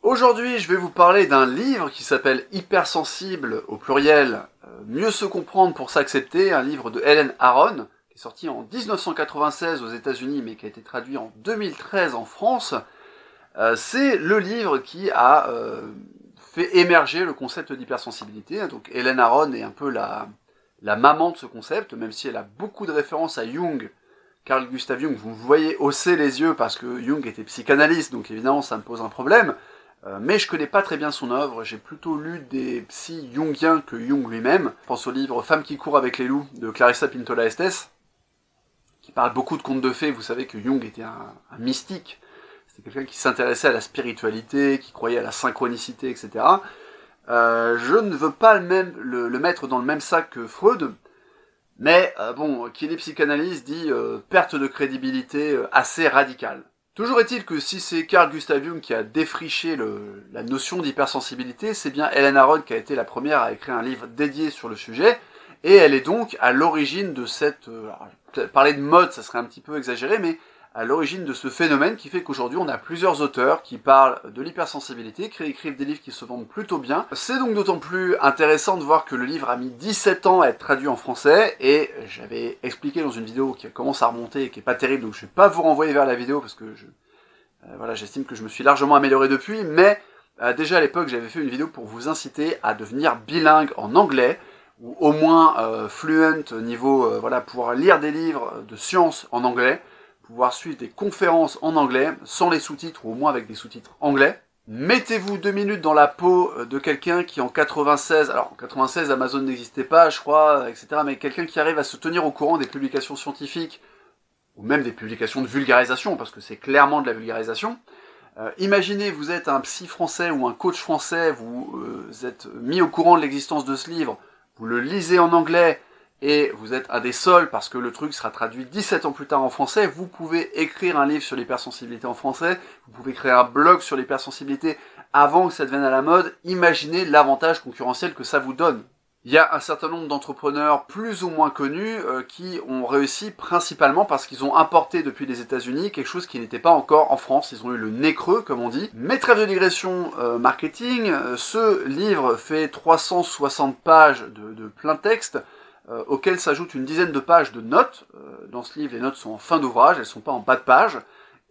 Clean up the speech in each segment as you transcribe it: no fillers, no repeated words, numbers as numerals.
Aujourd'hui, je vais vous parler d'un livre qui s'appelle Hypersensible, au pluriel, Mieux se comprendre pour s'accepter, un livre de Helen Aron, qui est sorti en 1996 aux États-Unis, mais qui a été traduit en 2013 en France. C'est le livre qui a fait émerger le concept d'hypersensibilité. Donc Helen Aron est un peu la maman de ce concept, même si elle a beaucoup de références à Jung, Carl Gustav Jung. Vous voyez hausser les yeux parce que Jung était psychanalyste, donc évidemment ça me pose un problème. Mais je connais pas très bien son œuvre, j'ai plutôt lu des psy jungiens que Jung lui-même. Je pense au livre Femme qui court avec les loups de Clarissa Pintola Estés, qui parle beaucoup de contes de fées. Vous savez que Jung était un mystique, c'était quelqu'un qui s'intéressait à la spiritualité, qui croyait à la synchronicité, etc. Je ne veux pas le mettre dans le même sac que Freud, mais bon, qui dit psychanalyse dit perte de crédibilité assez radicale. Toujours est-il que si c'est Carl Gustav Jung qui a défriché la notion d'hypersensibilité, c'est bien Helen Aron qui a été la première à écrire un livre dédié sur le sujet, et elle est donc à l'origine de cette... parler de mode, ça serait un petit peu exagéré, mais à l'origine de ce phénomène qui fait qu'aujourd'hui on a plusieurs auteurs qui parlent de l'hypersensibilité, qui écrivent des livres qui se vendent plutôt bien. C'est donc d'autant plus intéressant de voir que le livre a mis 17 ans à être traduit en français, et j'avais expliqué dans une vidéo qui commence à remonter et qui est pas terrible, donc je vais pas vous renvoyer vers la vidéo parce que j'estime que je me suis largement amélioré depuis, mais déjà à l'époque j'avais fait une vidéo pour vous inciter à devenir bilingue en anglais, ou au moins fluent niveau, pouvoir lire des livres de sciences en anglais, pouvoir suivre des conférences en anglais, sans les sous-titres, ou au moins avec des sous-titres anglais. Mettez-vous 2 minutes dans la peau de quelqu'un qui en 96, alors en 96 Amazon n'existait pas, je crois, etc., mais quelqu'un qui arrive à se tenir au courant des publications scientifiques, ou même des publications de vulgarisation, parce que c'est clairement de la vulgarisation. Imaginez, vous êtes un psy français ou un coach français, vous êtes mis au courant de l'existence de ce livre, vous le lisez en anglais, et vous êtes un des seuls, parce que le truc sera traduit 17 ans plus tard en français, vous pouvez écrire un livre sur l'hypersensibilité en français, vous pouvez créer un blog sur l'hypersensibilité avant que ça devienne à la mode. Imaginez l'avantage concurrentiel que ça vous donne. Il y a un certain nombre d'entrepreneurs plus ou moins connus qui ont réussi principalement parce qu'ils ont importé depuis les États-Unis quelque chose qui n'était pas encore en France. Ils ont eu le nez creux, comme on dit. Mais trêve de digression marketing, ce livre fait 360 pages de plein texte, auxquelles s'ajoutent une dizaine de pages de notes. Dans ce livre, les notes sont en fin d'ouvrage, elles ne sont pas en bas de page.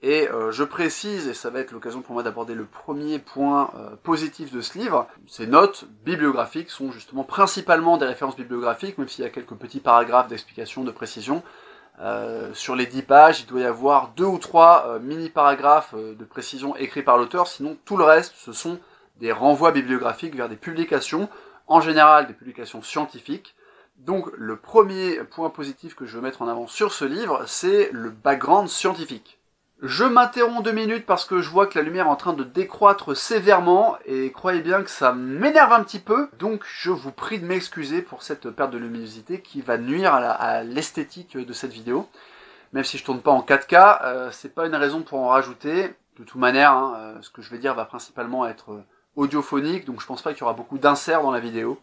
Et je précise, et ça va être l'occasion pour moi d'aborder le premier point positif de ce livre, ces notes bibliographiques sont justement principalement des références bibliographiques, même s'il y a quelques petits paragraphes d'explication, de précision. Sur les 10 pages, il doit y avoir 2 ou 3 mini-paragraphes de précision écrits par l'auteur, sinon tout le reste, ce sont des renvois bibliographiques vers des publications, en général des publications scientifiques. Donc le premier point positif que je veux mettre en avant sur ce livre, c'est le background scientifique. Je m'interromps 2 minutes parce que je vois que la lumière est en train de décroître sévèrement, et croyez bien que ça m'énerve un petit peu, donc je vous prie de m'excuser pour cette perte de luminosité qui va nuire à l'esthétique de cette vidéo. Même si je tourne pas en 4K, c'est pas une raison pour en rajouter. De toute manière, ce que je vais dire va principalement être audiophonique, donc je pense pas qu'il y aura beaucoup d'inserts dans la vidéo.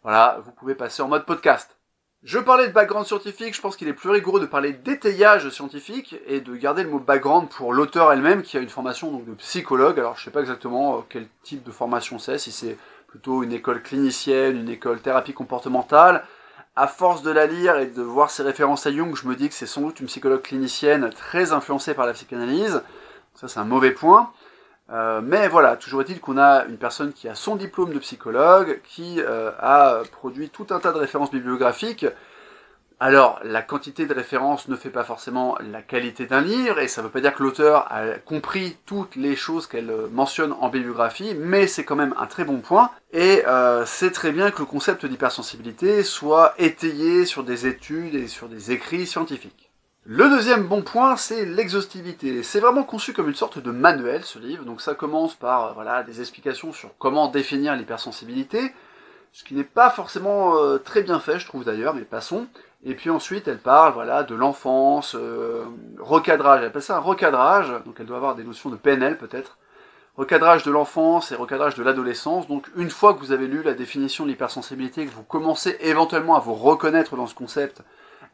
Voilà, vous pouvez passer en mode podcast. Je parlais de background scientifique, je pense qu'il est plus rigoureux de parler d'étayage scientifique et de garder le mot background pour l'auteur elle-même qui a une formation donc de psychologue. Alors je sais pas exactement quel type de formation c'est, si c'est plutôt une école clinicienne, une école thérapie comportementale. À force de la lire et de voir ses références à Jung, je me dis que c'est sans doute une psychologue clinicienne très influencée par la psychanalyse. Ça c'est un mauvais point. Mais voilà, toujours est-il qu'on a une personne qui a son diplôme de psychologue, qui a produit tout un tas de références bibliographiques. Alors, la quantité de références ne fait pas forcément la qualité d'un livre, et ça ne veut pas dire que l'auteur a compris toutes les choses qu'elle mentionne en bibliographie, mais c'est quand même un très bon point, et c'est très bien que le concept d'hypersensibilité soit étayé sur des études et sur des écrits scientifiques. Le deuxième bon point, c'est l'exhaustivité. C'est vraiment conçu comme une sorte de manuel, ce livre. Donc ça commence par des explications sur comment définir l'hypersensibilité, ce qui n'est pas forcément très bien fait, je trouve d'ailleurs, mais passons. Et puis ensuite, elle parle de l'enfance, recadrage, elle appelle ça un recadrage, donc elle doit avoir des notions de PNL peut-être. Recadrage de l'enfance et recadrage de l'adolescence. Donc une fois que vous avez lu la définition de l'hypersensibilité, que vous commencez éventuellement à vous reconnaître dans ce concept,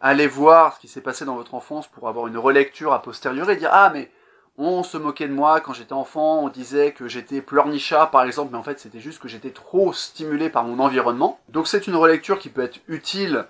allez voir ce qui s'est passé dans votre enfance pour avoir une relecture a posteriori et dire « Ah, mais On se moquait de moi quand j'étais enfant, on disait que j'étais pleurnichat par exemple, mais en fait c'était juste que j'étais trop stimulé par mon environnement. Donc c'est une relecture qui peut être utile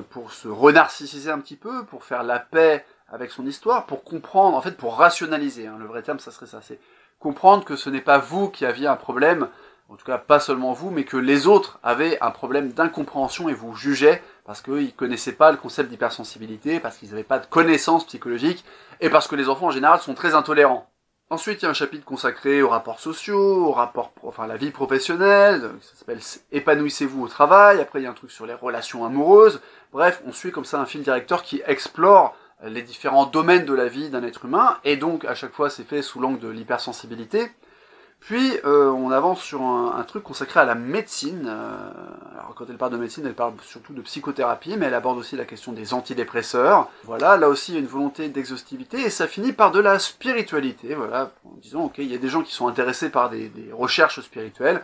pour se renarcissiser un petit peu, pour faire la paix avec son histoire, pour comprendre, en fait pour rationaliser, hein, le vrai terme ça serait ça, c'est comprendre que ce n'est pas vous qui aviez un problème, en tout cas pas seulement vous, mais que les autres avaient un problème d'incompréhension et vous jugeaient parce qu'ils ne connaissaient pas le concept d'hypersensibilité, parce qu'ils n'avaient pas de connaissances psychologiques, et parce que les enfants en général sont très intolérants. Ensuite, il y a un chapitre consacré aux rapports sociaux, à la vie professionnelle, ça s'appelle « Épanouissez-vous au travail », après il y a un truc sur les relations amoureuses, bref, on suit comme ça un fil directeur qui explore les différents domaines de la vie d'un être humain, et donc à chaque fois c'est fait sous l'angle de l'hypersensibilité. Puis on avance sur un truc consacré à la médecine. Alors quand elle parle de médecine, elle parle surtout de psychothérapie, mais elle aborde aussi la question des antidépresseurs. Voilà, là aussi il y a une volonté d'exhaustivité, et ça finit par de la spiritualité, voilà, en disant ok, il y a des gens qui sont intéressés par des recherches spirituelles,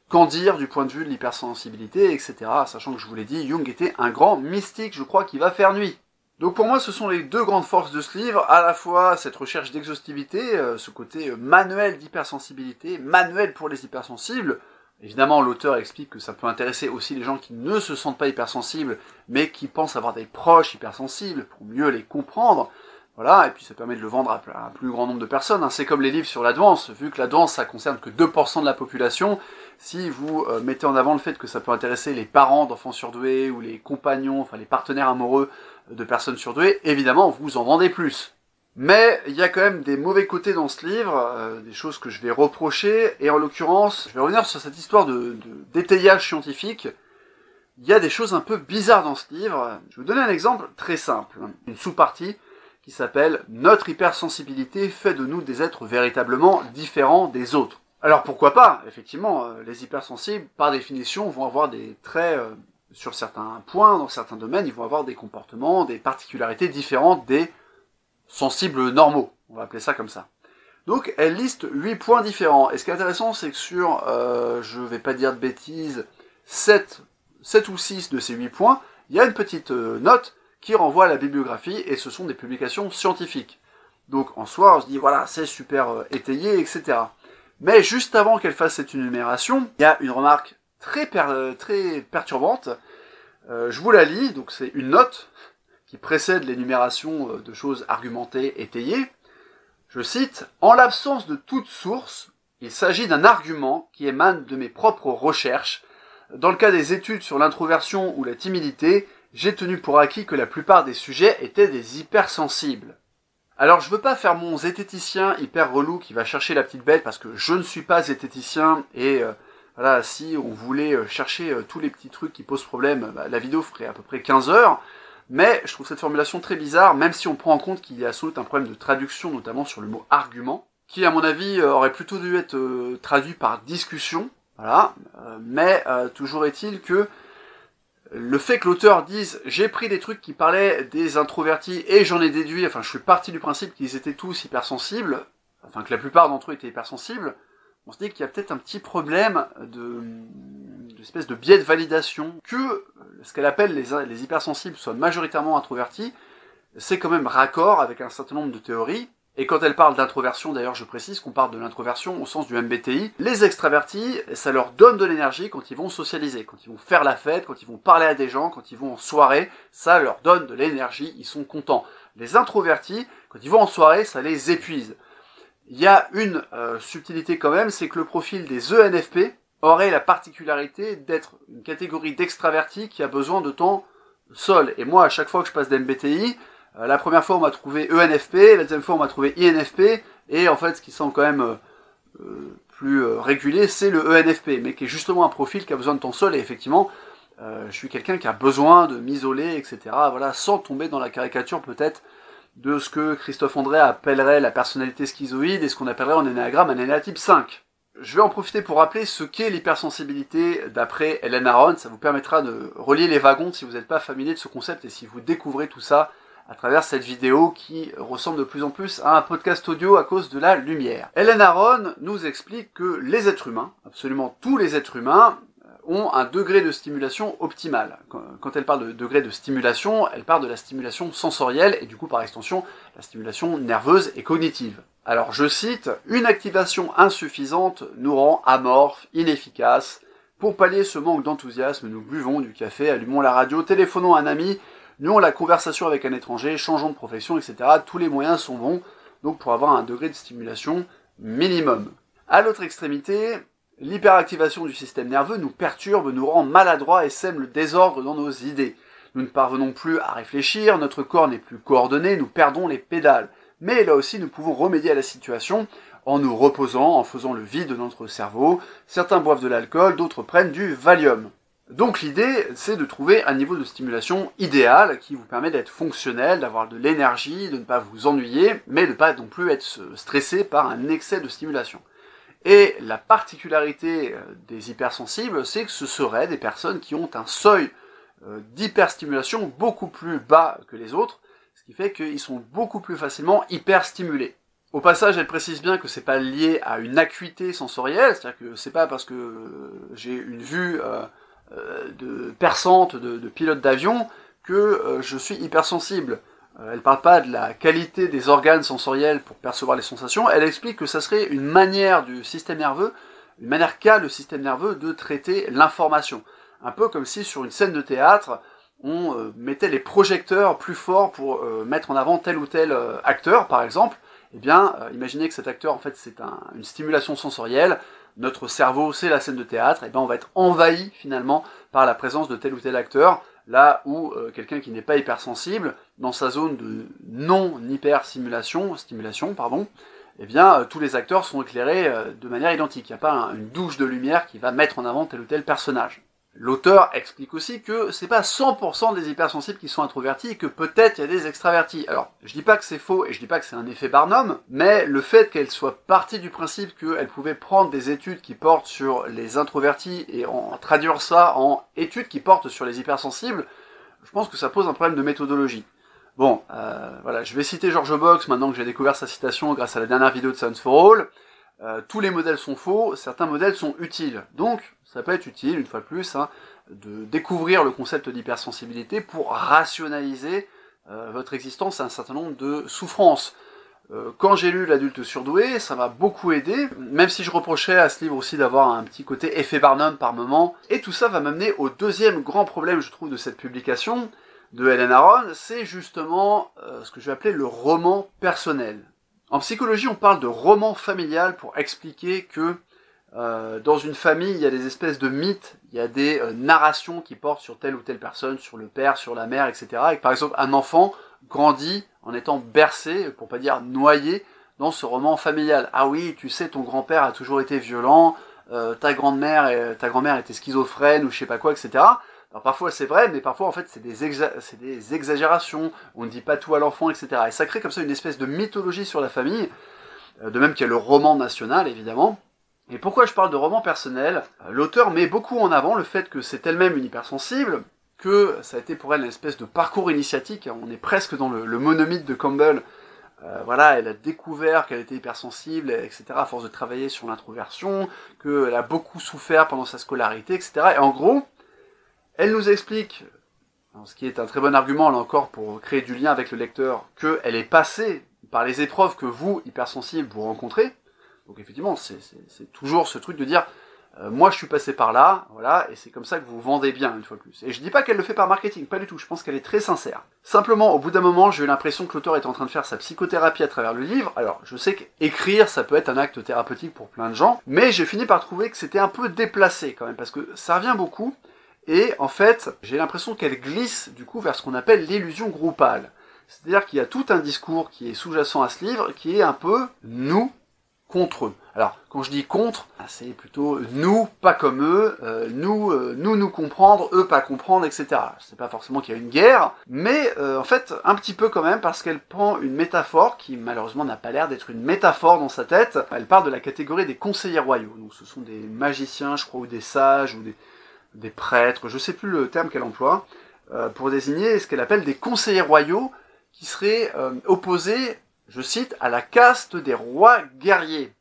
qu'en dire du point de vue de l'hypersensibilité, etc. Sachant que je vous l'ai dit, Jung était un grand mystique, je crois, qui va faire nuit. Donc pour moi, ce sont les deux grandes forces de ce livre, à la fois cette recherche d'exhaustivité, ce côté manuel d'hypersensibilité, manuel pour les hypersensibles. Évidemment, l'auteur explique que ça peut intéresser aussi les gens qui ne se sentent pas hypersensibles, mais qui pensent avoir des proches hypersensibles, pour mieux les comprendre. Voilà, et puis ça permet de le vendre à un plus grand nombre de personnes. Hein. C'est comme les livres sur la douance, vu que la douance, ça concerne que 2% de la population. Si vous mettez en avant le fait que ça peut intéresser les parents d'enfants surdoués, ou les compagnons, enfin les partenaires amoureux de personnes surdouées, évidemment, vous en vendez plus. Mais il y a quand même des mauvais côtés dans ce livre, des choses que je vais reprocher, et en l'occurrence, je vais revenir sur cette histoire d'étayage scientifique. Il y a des choses un peu bizarres dans ce livre. Je vais vous donner un exemple très simple, une sous-partie qui s'appelle « Notre hypersensibilité fait de nous des êtres véritablement différents des autres ». Alors pourquoi pas, effectivement, les hypersensibles, par définition, vont avoir des traits, sur certains points, dans certains domaines, ils vont avoir des comportements, des particularités différentes des sensibles normaux, on va appeler ça comme ça. Donc elle liste 8 points différents, et ce qui est intéressant, c'est que sur, je vais pas dire de bêtises, 7 ou 6 de ces 8 points, il y a une petite note qui renvoie à la bibliographie, et ce sont des publications scientifiques. Donc en soi, on se dit, voilà, c'est super étayé, etc. Mais juste avant qu'elle fasse cette énumération, il y a une remarque très perturbante. Je vous la lis, donc c'est une note qui précède l'énumération de choses argumentées, étayées. Je cite, « En l'absence de toute source, il s'agit d'un argument qui émane de mes propres recherches. Dans le cas des études sur l'introversion ou la timidité, j'ai tenu pour acquis que la plupart des sujets étaient des hypersensibles. » Alors je veux pas faire mon zététicien hyper relou qui va chercher la petite bête, parce que je ne suis pas zététicien, et voilà, si on voulait chercher tous les petits trucs qui posent problème, la vidéo ferait à peu près 15 heures, mais je trouve cette formulation très bizarre, même si on prend en compte qu'il y a sans doute un problème de traduction, notamment sur le mot argument, qui à mon avis aurait plutôt dû être traduit par discussion, voilà, mais toujours est-il que le fait que l'auteur dise « j'ai pris des trucs qui parlaient des introvertis et j'en ai déduit, enfin je suis parti du principe qu'ils étaient tous hypersensibles, enfin que la plupart d'entre eux étaient hypersensibles », on se dit qu'il y a peut-être un petit problème d'espèce de biais de validation, que ce qu'elle appelle les hypersensibles soient majoritairement introvertis, c'est quand même raccord avec un certain nombre de théories. Et quand elle parle d'introversion, d'ailleurs je précise qu'on parle de l'introversion au sens du MBTI, les extravertis, ça leur donne de l'énergie quand ils vont socialiser, quand ils vont faire la fête, quand ils vont parler à des gens, quand ils vont en soirée, ça leur donne de l'énergie, ils sont contents. Les introvertis, quand ils vont en soirée, ça les épuise. Il y a une subtilité quand même, c'est que le profil des ENFP aurait la particularité d'être une catégorie d'extravertis qui a besoin de temps seul. Et moi, à chaque fois que je passe d'MBTI, la première fois on m'a trouvé ENFP, la deuxième fois on m'a trouvé INFP, et en fait ce qui semble quand même plus régulier, c'est le ENFP, mais qui est justement un profil qui a besoin de temps seul, et effectivement, je suis quelqu'un qui a besoin de m'isoler, etc., voilà, sans tomber dans la caricature peut-être de ce que Christophe André appellerait la personnalité schizoïde, et ce qu'on appellerait en énéagramme un énéatype 5. Je vais en profiter pour rappeler ce qu'est l'hypersensibilité d'après Helen Aron, ça vous permettra de relier les wagons si vous n'êtes pas familier de ce concept, et si vous découvrez tout ça à travers cette vidéo qui ressemble de plus en plus à un podcast audio à cause de la lumière. Helen Aron nous explique que les êtres humains, absolument tous les êtres humains, ont un degré de stimulation optimal. Quand elle parle de degré de stimulation, elle parle de la stimulation sensorielle et du coup par extension la stimulation nerveuse et cognitive. Alors je cite, « Une activation insuffisante nous rend amorphes, inefficaces. Pour pallier ce manque d'enthousiasme, nous buvons du café, allumons la radio, téléphonons à un ami, nouons la conversation avec un étranger, changeons de profession, etc. Tous les moyens sont bons, donc pour avoir un degré de stimulation minimum. » À l'autre extrémité, l'hyperactivation du système nerveux nous perturbe, nous rend maladroits et sème le désordre dans nos idées. Nous ne parvenons plus à réfléchir, notre corps n'est plus coordonné, nous perdons les pédales. Mais là aussi, nous pouvons remédier à la situation en nous reposant, en faisant le vide de notre cerveau. Certains boivent de l'alcool, d'autres prennent du Valium. Donc l'idée, c'est de trouver un niveau de stimulation idéal qui vous permet d'être fonctionnel, d'avoir de l'énergie, de ne pas vous ennuyer, mais de ne pas non plus être stressé par un excès de stimulation. Et la particularité des hypersensibles, c'est que ce seraient des personnes qui ont un seuil d'hyperstimulation beaucoup plus bas que les autres, ce qui fait qu'ils sont beaucoup plus facilement hyperstimulés. Au passage, elle précise bien que c'est pas lié à une acuité sensorielle, c'est-à-dire que c'est pas parce que j'ai une vue perçante de pilote d'avion que je suis hypersensible. Elle parle pas de la qualité des organes sensoriels pour percevoir les sensations, elle explique que ça serait une manière du système nerveux, une manière qu'a le système nerveux de traiter l'information. Un peu comme si sur une scène de théâtre, on mettait les projecteurs plus forts pour mettre en avant tel ou tel acteur, par exemple. Eh bien, imaginez que cet acteur, en fait, c'est une stimulation sensorielle. Notre cerveau, c'est la scène de théâtre. Eh bien, on va être envahi, finalement, par la présence de tel ou tel acteur. Là où quelqu'un qui n'est pas hypersensible, dans sa zone de non-hyperstimulation, eh bien, tous les acteurs sont éclairés de manière identique. Il n'y a pas une douche de lumière qui va mettre en avant tel ou tel personnage. L'auteur explique aussi que c'est pas 100% des hypersensibles qui sont introvertis et que peut-être il y a des extravertis. Alors, je dis pas que c'est faux et je dis pas que c'est un effet Barnum, mais le fait qu'elle soit partie du principe qu'elle pouvait prendre des études qui portent sur les introvertis et en traduire ça en études qui portent sur les hypersensibles, je pense que ça pose un problème de méthodologie. Bon, voilà, je vais citer George Box maintenant que j'ai découvert sa citation grâce à la dernière vidéo de Science for All. Tous les modèles sont faux, certains modèles sont utiles. Donc, ça peut être utile, une fois de plus, de découvrir le concept d'hypersensibilité pour rationaliser votre existence à un certain nombre de souffrances. Quand j'ai lu L'adulte surdoué, ça m'a beaucoup aidé, même si je reprochais à ce livre aussi d'avoir un petit côté effet Barnum par moment. Et tout ça va m'amener au deuxième grand problème, je trouve, de cette publication de Helen Aron, c'est justement ce que je vais appeler le roman personnel. En psychologie, on parle de roman familial pour expliquer que dans une famille, il y a des espèces de mythes, il y a des narrations qui portent sur telle ou telle personne, sur le père, sur la mère, etc. Et que, par exemple, un enfant grandit en étant bercé, pour pas dire noyé, dans ce roman familial. Ah oui, tu sais, ton grand-père a toujours été violent, ta grand-mère était schizophrène, ou je sais pas quoi, etc. Alors parfois c'est vrai, mais parfois en fait c'est des exagérations, on ne dit pas tout à l'enfant, etc. Et ça crée comme ça une espèce de mythologie sur la famille, de même qu'il y a le roman national évidemment. Et pourquoi je parle de roman personnel? L'auteur met beaucoup en avant le fait que c'est elle-même une hypersensible, que ça a été pour elle une espèce de parcours initiatique, on est presque dans le monomythe de Campbell. Voilà, elle a découvert qu'elle était hypersensible, etc., à force de travailler sur l'introversion, qu'elle a beaucoup souffert pendant sa scolarité, etc. Et en gros, elle nous explique, ce qui est un très bon argument là encore pour créer du lien avec le lecteur, qu'elle est passée par les épreuves que vous, hypersensibles, vous rencontrez. Donc effectivement, c'est toujours ce truc de dire moi je suis passé par là, voilà, et c'est comme ça que vous vendez bien, une fois de plus. Et je dis pas qu'elle le fait par marketing, pas du tout, je pense qu'elle est très sincère. Simplement, au bout d'un moment, j'ai eu l'impression que l'auteur était en train de faire sa psychothérapie à travers le livre. Alors, je sais qu'écrire, ça peut être un acte thérapeutique pour plein de gens, mais j'ai fini par trouver que c'était un peu déplacé quand même, parce que ça revient beaucoup. Et en fait, j'ai l'impression qu'elle glisse du coup vers ce qu'on appelle l'illusion groupale. C'est-à-dire qu'il y a tout un discours qui est sous-jacent à ce livre, qui est un peu nous contre eux. Alors, quand je dis contre, c'est plutôt nous, pas comme eux, nous comprendre, eux pas comprendre, etc. C'est pas forcément qu'il y a une guerre, mais en fait, un petit peu quand même, parce qu'elle prend une métaphore qui malheureusement n'a pas l'air d'être une métaphore dans sa tête. Elle parle de la catégorie des conseillers royaux. Donc ce sont des magiciens, je crois, ou des sages, ou des prêtres, je sais plus le terme qu'elle emploie, pour désigner ce qu'elle appelle des conseillers royaux qui seraient opposés, je cite, à la caste des rois guerriers.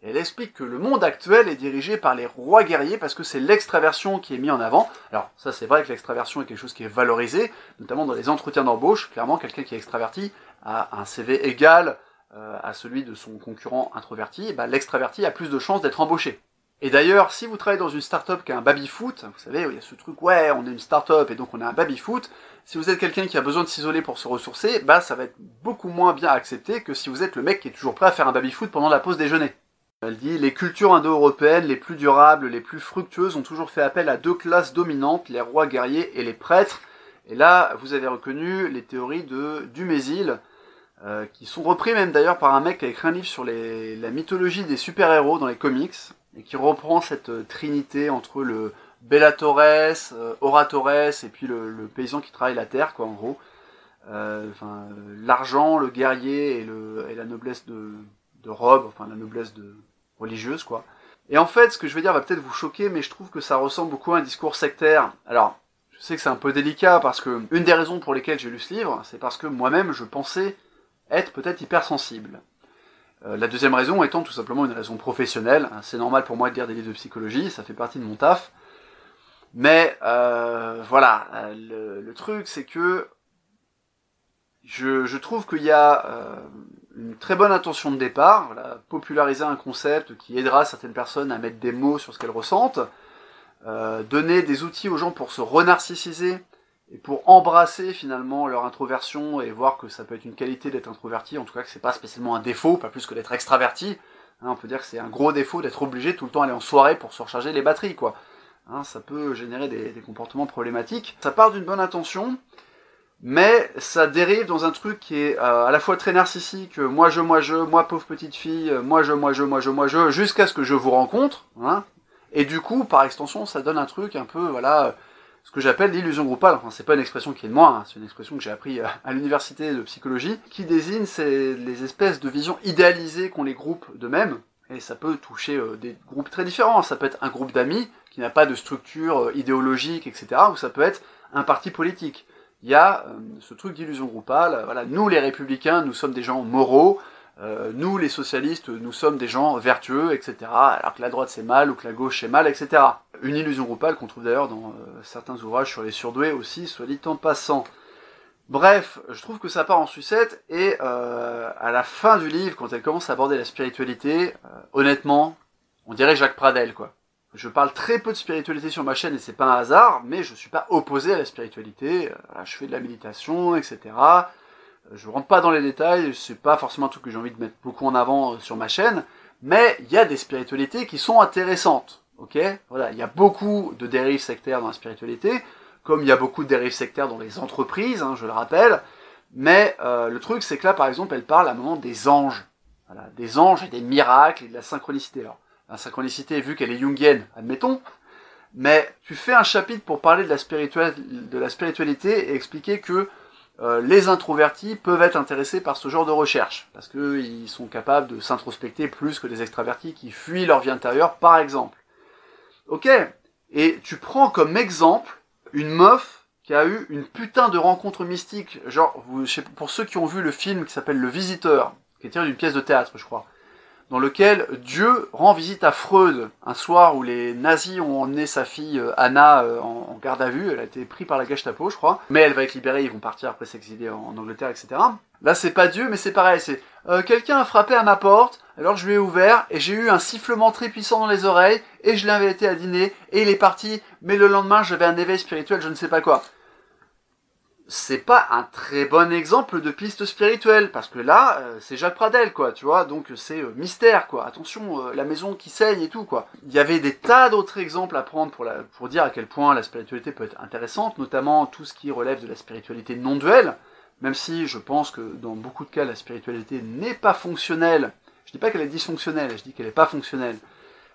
Et elle explique que le monde actuel est dirigé par les rois guerriers parce que c'est l'extraversion qui est mise en avant. Alors ça c'est vrai que l'extraversion est quelque chose qui est valorisé, notamment dans les entretiens d'embauche. Clairement, quelqu'un qui est extraverti a un CV égal à celui de son concurrent introverti, bah, l'extraverti a plus de chances d'être embauché. Et d'ailleurs, si vous travaillez dans une start-up qui a un baby-foot, vous savez, il y a ce truc, ouais, on est une start-up et donc on a un baby-foot, si vous êtes quelqu'un qui a besoin de s'isoler pour se ressourcer, bah ça va être beaucoup moins bien accepté que si vous êtes le mec qui est toujours prêt à faire un baby-foot pendant la pause déjeuner. Elle dit, les cultures indo-européennes les plus durables, les plus fructueuses ont toujours fait appel à deux classes dominantes, les rois guerriers et les prêtres. Et là, vous avez reconnu les théories de Dumézil, qui sont repris même d'ailleurs par un mec qui a écrit un livre sur la mythologie des super-héros dans les comics, et qui reprend cette trinité entre le Bellatores, Oratores, et puis le paysan qui travaille la terre, quoi, en gros. L'argent, le guerrier et la noblesse de robe, enfin la noblesse religieuse, quoi. Et en fait, ce que je vais dire va peut-être vous choquer, mais je trouve que ça ressemble beaucoup à un discours sectaire. Alors, je sais que c'est un peu délicat, parce que une des raisons pour lesquelles j'ai lu ce livre, c'est parce que moi-même, je pensais être peut-être hypersensible. La deuxième raison étant tout simplement une raison professionnelle. C'est normal pour moi de lire des livres de psychologie, ça fait partie de mon taf. Mais voilà, le truc c'est que je trouve qu'il y a une très bonne intention de départ, voilà, populariser un concept qui aidera certaines personnes à mettre des mots sur ce qu'elles ressentent, donner des outils aux gens pour se renarcissiser, et pour embrasser finalement leur introversion et voir que ça peut être une qualité d'être introverti, en tout cas que c'est pas spécialement un défaut, pas plus que d'être extraverti. On peut dire que c'est un gros défaut d'être obligé tout le temps aller en soirée pour se recharger les batteries, quoi. Ça peut générer des comportements problématiques. Ça part d'une bonne intention, mais ça dérive dans un truc qui est à la fois très narcissique, moi pauvre petite fille, moi je, jusqu'à ce que je vous rencontre, hein. Et du coup, par extension, ça donne un truc un peu, voilà, ce que j'appelle l'illusion groupale. Enfin, c'est pas une expression qui est de moi, hein, c'est une expression que j'ai appris à l'université de psychologie, qui désigne les espèces de visions idéalisées qu'ont les groupes d'eux-mêmes, et ça peut toucher des groupes très différents. Ça peut être un groupe d'amis qui n'a pas de structure idéologique, etc., ou ça peut être un parti politique. Il y a ce truc d'illusion groupale, voilà, nous les républicains, nous sommes des gens moraux, nous les socialistes, nous sommes des gens vertueux, etc., alors que la droite c'est mal, ou que la gauche c'est mal, etc. Une illusion groupale qu'on trouve d'ailleurs dans certains ouvrages sur les surdoués aussi, soit dit en passant. Bref, je trouve que ça part en sucette, et à la fin du livre, quand elle commence à aborder la spiritualité, honnêtement, on dirait Jacques Pradel, quoi. Je parle très peu de spiritualité sur ma chaîne, et c'est pas un hasard, mais je suis pas opposé à la spiritualité, je fais de la méditation, etc., je rentre pas dans les détails, c'est pas forcément un truc que j'ai envie de mettre beaucoup en avant sur ma chaîne, mais il y a des spiritualités qui sont intéressantes, ok ? Voilà, il y a beaucoup de dérives sectaires dans la spiritualité, comme il y a beaucoup de dérives sectaires dans les entreprises, hein, je le rappelle, mais le truc c'est que là par exemple elle parle à un moment des anges, voilà, des anges et des miracles et de la synchronicité. Alors, la synchronicité, vu qu'elle est jungienne, admettons, mais tu fais un chapitre pour parler de la spiritualité et expliquer que les introvertis peuvent être intéressés par ce genre de recherche, parce qu'ils sont capables de s'introspecter plus que les extravertis qui fuient leur vie intérieure, par exemple. Ok, et tu prends comme exemple une meuf qui a eu une putain de rencontre mystique, genre, pour ceux qui ont vu le film qui s'appelle Le Visiteur, qui est tiré d'une pièce de théâtre, je crois, dans lequel Dieu rend visite à Freud, un soir où les nazis ont emmené sa fille Anna en garde à vue, elle a été prise par la Gestapo, je crois, mais elle va être libérée, ils vont partir après s'exiler en Angleterre, etc. Là, c'est pas Dieu, mais c'est pareil, c'est quelqu'un a frappé à ma porte, alors je lui ai ouvert, et j'ai eu un sifflement très puissant dans les oreilles, et je l'ai invité à dîner, et il est parti, mais le lendemain, j'avais un éveil spirituel, je ne sais pas quoi. C'est pas un très bon exemple de piste spirituelle, parce que là, c'est Jacques Pradel, quoi, tu vois, donc c'est mystère, quoi, attention, la maison qui saigne et tout, quoi. Il y avait des tas d'autres exemples à prendre pour dire à quel point la spiritualité peut être intéressante, notamment tout ce qui relève de la spiritualité non duelle, même si je pense que dans beaucoup de cas, la spiritualité n'est pas fonctionnelle. Je dis pas qu'elle est dysfonctionnelle, je dis qu'elle est pas fonctionnelle.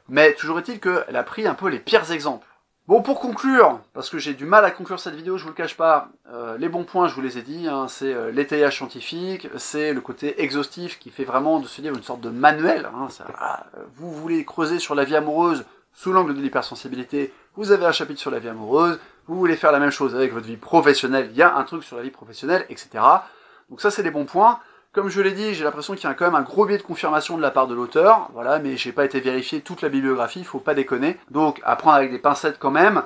Mais toujours est-il qu'elle a pris un peu les pires exemples. Bon, pour conclure, parce que j'ai du mal à conclure cette vidéo, je vous le cache pas, les bons points, je vous les ai dit, hein, c'est l'étayage scientifique, c'est le côté exhaustif qui fait vraiment de ce livre une sorte de manuel. Hein, vous voulez creuser sur la vie amoureuse sous l'angle de l'hypersensibilité, vous avez un chapitre sur la vie amoureuse, vous voulez faire la même chose avec votre vie professionnelle, il y a un truc sur la vie professionnelle, etc. Donc ça, c'est les bons points. Comme je l'ai dit, j'ai l'impression qu'il y a quand même un gros biais de confirmation de la part de l'auteur, voilà, mais j'ai pas été vérifié toute la bibliographie, faut pas déconner. Donc, à prendre avec des pincettes quand même.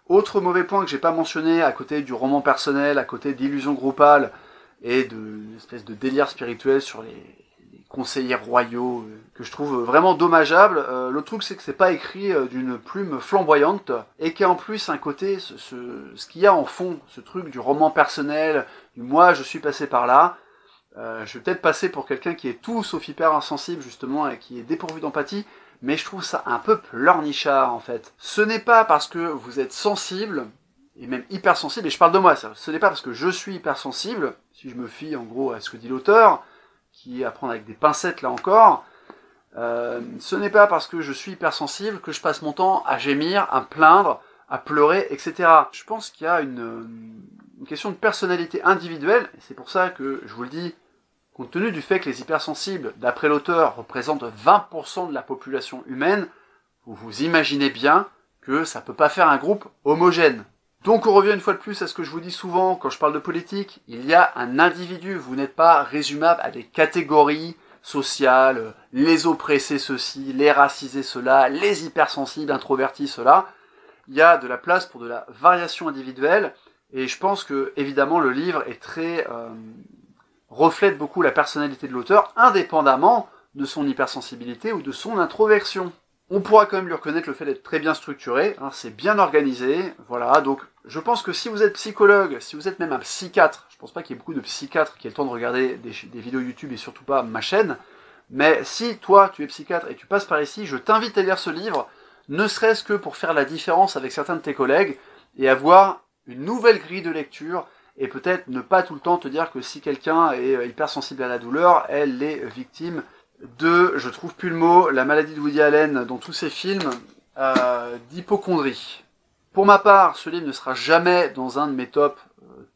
Autre mauvais point que j'ai pas mentionné, à côté du roman personnel, à côté d'illusion groupale, et de l'espèce de délire spirituel sur les conseillers royaux, que je trouve vraiment dommageable. Le truc, c'est que c'est pas écrit d'une plume flamboyante, et qu'il y a en plus un côté, ce qu'il y a en fond, ce truc du roman personnel, du moi je suis passé par là. Je vais peut-être passer pour quelqu'un qui est tout sauf hyper insensible justement, et qui est dépourvu d'empathie, mais je trouve ça un peu pleurnichard en fait. Ce n'est pas parce que vous êtes sensible, et même hypersensible, et je parle de moi, ça. Ce n'est pas parce que je suis hypersensible, si je me fie en gros à ce que dit l'auteur, qui est à prendre avec des pincettes là encore, ce n'est pas parce que je suis hypersensible que je passe mon temps à gémir, à me plaindre, à pleurer, etc. Je pense qu'il y a une question de personnalité individuelle, et c'est pour ça que je vous le dis, compte tenu du fait que les hypersensibles, d'après l'auteur, représentent 20% de la population humaine, vous imaginez bien que ça peut pas faire un groupe homogène. Donc on revient une fois de plus à ce que je vous dis souvent quand je parle de politique, il y a un individu, vous n'êtes pas résumable à des catégories sociales, les oppressés ceci, les racisés cela, les hypersensibles, introvertis cela. Il y a de la place pour de la variation individuelle, et je pense que évidemment le livre est très reflète beaucoup la personnalité de l'auteur, indépendamment de son hypersensibilité ou de son introversion. On pourra quand même lui reconnaître le fait d'être très bien structuré, hein, c'est bien organisé, voilà, donc je pense que si vous êtes psychologue, si vous êtes même un psychiatre, je pense pas qu'il y ait beaucoup de psychiatres qui aient le temps de regarder des vidéos YouTube et surtout pas ma chaîne, mais si toi tu es psychiatre et tu passes par ici, je t'invite à lire ce livre, ne serait-ce que pour faire la différence avec certains de tes collègues et avoir une nouvelle grille de lecture, et peut-être ne pas tout le temps te dire que si quelqu'un est hypersensible à la douleur, elle est victime de, je trouve plus le mot, la maladie de Woody Allen dans tous ses films, d'hypocondrie. Pour ma part, ce livre ne sera jamais dans un de mes top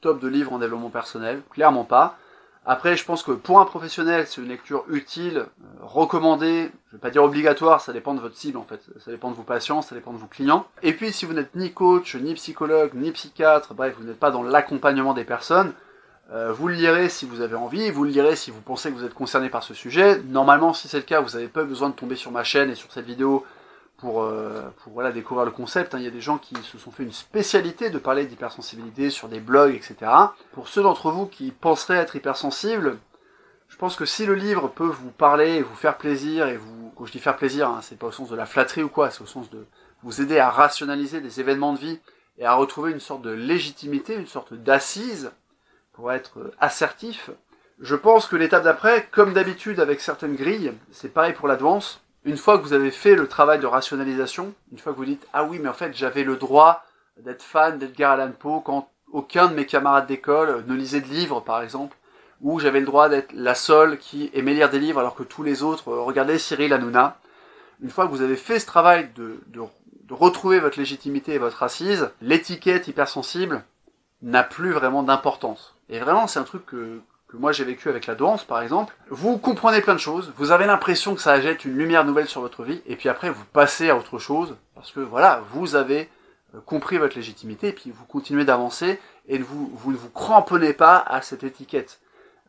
de livres en développement personnel, clairement pas. Après, je pense que pour un professionnel, c'est une lecture utile, recommandée, je vais pas dire obligatoire, ça dépend de votre cible en fait, ça dépend de vos patients, ça dépend de vos clients. Et puis, si vous n'êtes ni coach, ni psychologue, ni psychiatre, bref, vous n'êtes pas dans l'accompagnement des personnes, vous le lirez si vous avez envie, vous le lirez si vous pensez que vous êtes concerné par ce sujet. Normalement, si c'est le cas, vous n'avez pas besoin de tomber sur ma chaîne et sur cette vidéo pour voilà, découvrir le concept. Il y a des gens qui se sont fait une spécialité de parler d'hypersensibilité sur des blogs, etc. Pour ceux d'entre vous qui penseraient être hypersensibles, je pense que si le livre peut vous parler et vous faire plaisir, et vous, quand je dis faire plaisir, hein, c'est pas au sens de la flatterie ou quoi, c'est au sens de vous aider à rationaliser des événements de vie et à retrouver une sorte de légitimité, une sorte d'assise, pour être assertif, je pense que l'étape d'après, comme d'habitude avec certaines grilles, c'est pareil pour l'advance, une fois que vous avez fait le travail de rationalisation, une fois que vous dites « Ah oui, mais en fait, j'avais le droit d'être fan d'Edgar Allan Poe quand aucun de mes camarades d'école ne lisait de livres, par exemple, ou j'avais le droit d'être la seule qui aimait lire des livres alors que tous les autres regardaient Cyril Hanouna ». Une fois que vous avez fait ce travail de retrouver votre légitimité et votre assise, l'étiquette hypersensible n'a plus vraiment d'importance. Et vraiment, c'est un truc que moi j'ai vécu avec la danse, par exemple. Vous comprenez plein de choses, vous avez l'impression que ça jette une lumière nouvelle sur votre vie, et puis après vous passez à autre chose, parce que voilà, vous avez compris votre légitimité, et puis vous continuez d'avancer, et vous ne vous cramponnez pas à cette étiquette.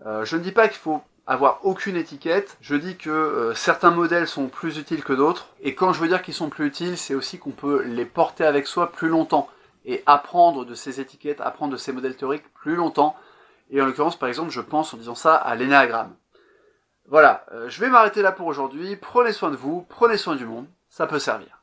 Je ne dis pas qu'il faut avoir aucune étiquette, je dis que certains modèles sont plus utiles que d'autres, et quand je veux dire qu'ils sont plus utiles, c'est aussi qu'on peut les porter avec soi plus longtemps, et apprendre de ces étiquettes, apprendre de ces modèles théoriques plus longtemps. Et en l'occurrence, par exemple, je pense en disant ça à l'énéagramme. Voilà, je vais m'arrêter là pour aujourd'hui. Prenez soin de vous, prenez soin du monde, ça peut servir.